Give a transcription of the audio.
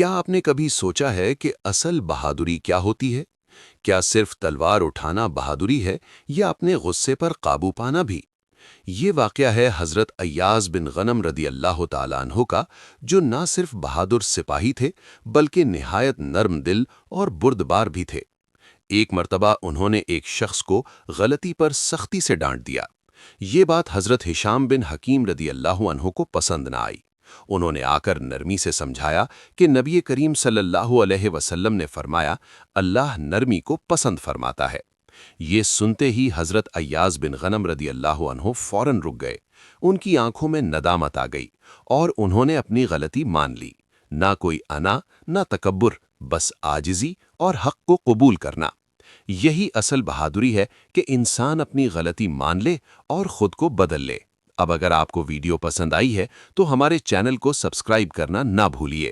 क्या आपने कभी सोचा है कि असल बहादुरी क्या होती है? क्या सिर्फ तलवार उठाना बहादुरी है या अपने गुस्से पर काबू पाना भी? ये वाकया है हजरत अय्याज बिन गनम रदी अल्लाह ताला अन्हु का, जो ना सिर्फ बहादुर सिपाही थे बल्कि निहायत नर्म दिल और बुर्दबार भी थे। एक मर्तबा उन्होंने एक शख्स को गलती पर सख्ती से डांट दिया। ये बात हजरत हिशाम बिन हकीम रदी अल्लाह अन्हु को पसंद न आई। उन्होंने आकर नरमी से समझाया कि नबी करीम सल्लल्लाहु अलैहि वसल्लम ने फरमाया, अल्लाह नरमी को पसंद फरमाता है। ये सुनते ही हजरत अय्याज बिन गनम रदी अल्लाह अन्हु फौरन रुक गए। उनकी आंखों में नदामत आ गई और उन्होंने अपनी गलती मान ली। ना कोई अना, ना तकब्बुर, बस आजिज़ी और हक को कबूल करना। यही असल बहादुरी है कि इंसान अपनी गलती मान ले और खुद को बदल ले। अब अगर आपको वीडियो पसंद आई है तो हमारे चैनल को सब्सक्राइब करना ना भूलिए।